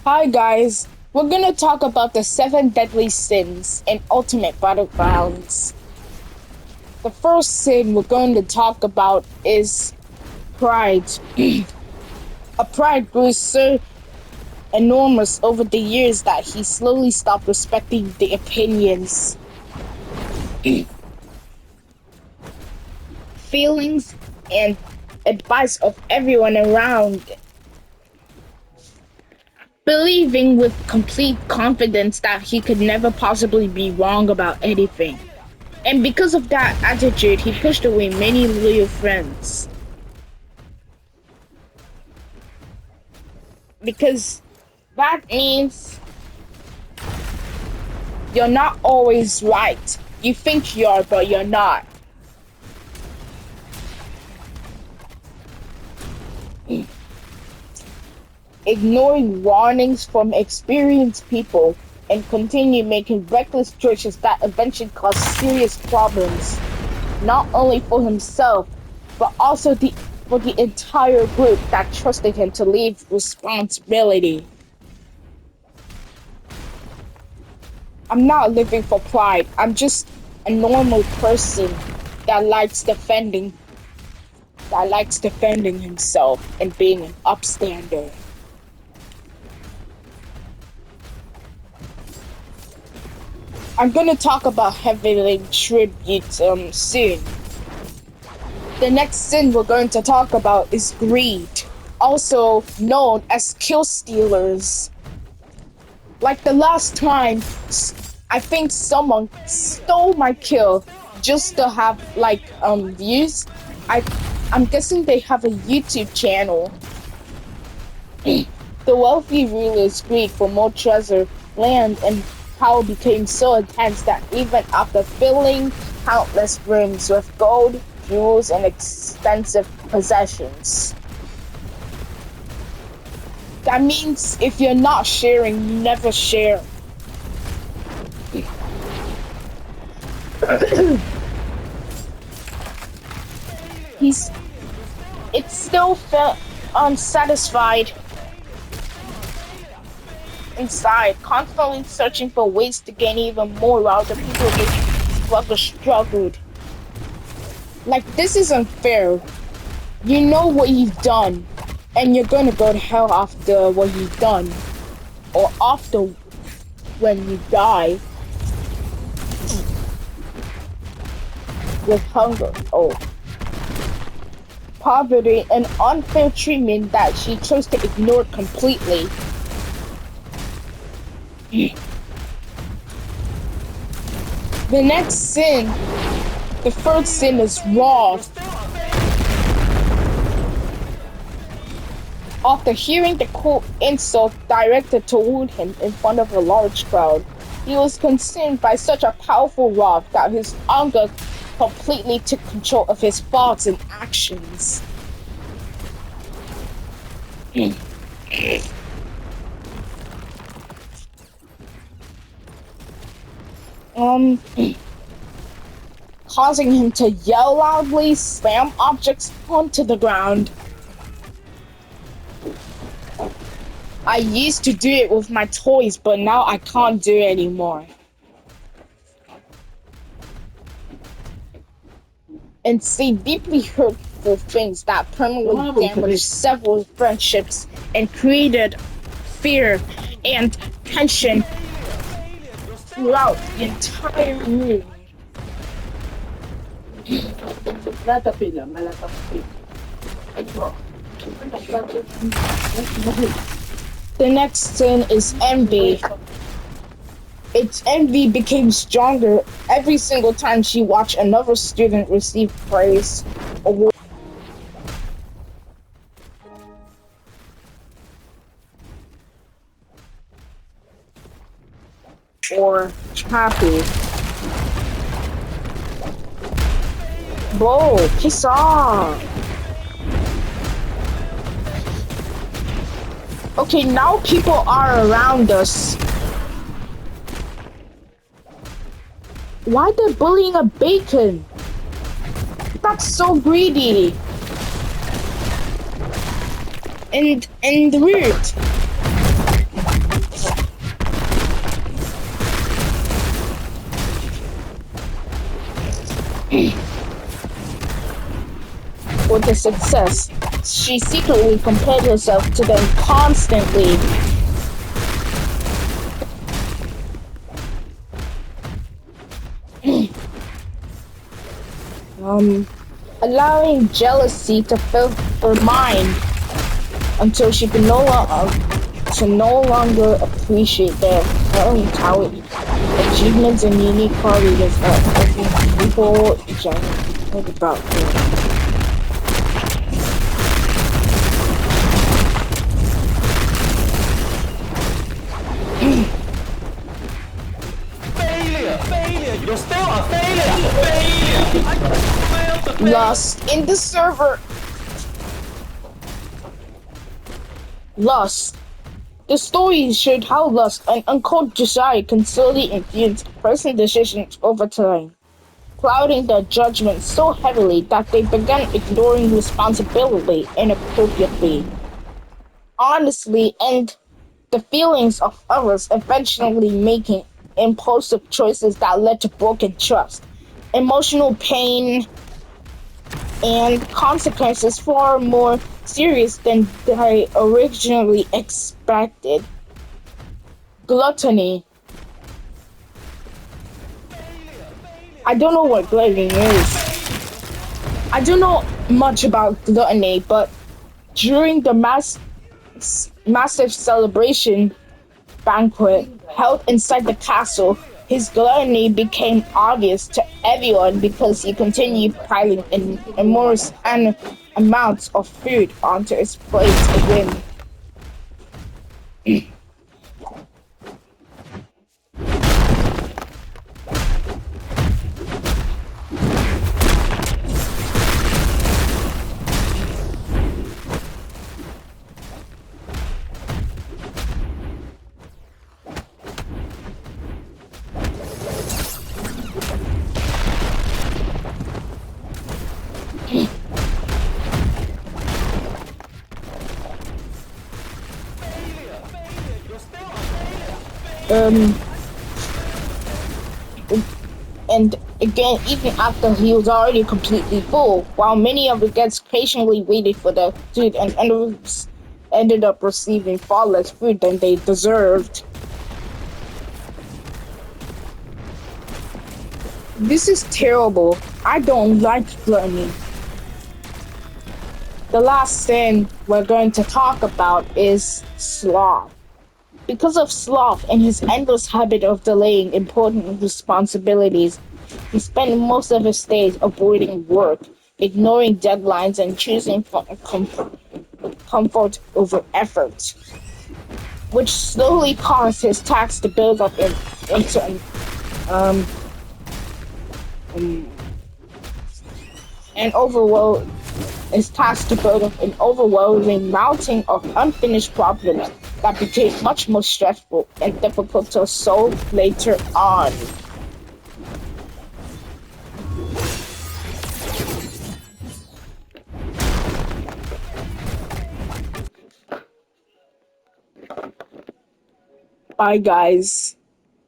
Hi guys, we're gonna talk about the seven deadly sins in Ultimate Battlegrounds. The first sin we're going to talk about is pride. A pride grew so enormous over the years that he slowly stopped respecting the opinions, feelings, and advice of everyone around, believing with complete confidence that he could never possibly be wrong about anything. And because of that attitude, he pushed away many loyal friends. Because that means you're not always right. You think you are, but you're not. Ignoring warnings from experienced people and continue making reckless choices that eventually cause serious problems, not only for himself, but also for the entire group that trusted him to leave responsibility. I'm not living for pride. I'm just a normal person that likes defending himself and being an upstander. I'm gonna talk about heavily tribute soon. The next sin we're going to talk about is greed, also known as kill stealers. Like the last time, I think someone stole my kill just to have views. I I'm guessing they have a YouTube channel. The wealthy rulers' greed for more treasure, land, and power became so intense that even after filling countless rooms with gold, jewels, and expensive possessions. That means if you're not sharing, you never share. He's it still felt unsatisfied inside, constantly searching for ways to gain even more while the people struggled. Like, this is unfair. You know what you've done, and you're gonna go to hell after what you've done, or after when you die with hunger. Oh. Poverty and unfair treatment that she chose to ignore completely. The next sin, the third sin is wrath. After hearing the cruel insult directed toward him in front of a large crowd, he was consumed by such a powerful wrath that his anger completely took control of his thoughts and actions. um, Causing him to yell loudly, slam objects onto the ground. I used to do it with my toys, but now I can't do it anymore. And say deeply hurtful things that permanently damaged several friendships and created fear and tension throughout the entire room. The next sin is envy. Its envy became stronger every single time she watched another student receive praise, award, or happy. Bro, piss off. Okay, now people are around us. Why they're bullying a bacon? That's so greedy. And rude. with the success. She secretly compared herself to them constantly. Allowing jealousy to fill her mind until she can no longer appreciate their own talent, achievements, and unique qualities that every people generally about them. Failure! You're still a failure! Failure! I failed to fail! Lost in the server. Lost. The story showed how lust and uncalled desire can slowly influence a person's decisions over time, clouding their judgment so heavily that they began ignoring responsibility inappropriately. Honestly, and the feelings of others, eventually making impulsive choices that led to broken trust, emotional pain, and consequences far more serious than they originally expected. Gluttony. I don't know what gluttony is. I don't know much about gluttony, but during the massive celebration banquet held inside the castle, his gluttony became obvious to everyone because he continued piling enormous amounts of food onto his plate again. Um, and again, even after he was already completely full, while many of the guests patiently waited for the food and others ended up receiving far less food than they deserved. This is terrible. I don't like gluttony. The last sin we're going to talk about is sloth. Because of sloth and his endless habit of delaying important responsibilities, he spent most of his days avoiding work, ignoring deadlines, and choosing comfort over effort, which slowly caused his tax to build up into um, an overload. Is tasked to build up an overwhelming mountain of unfinished problems that became much more stressful and difficult to solve later on. Bye, guys.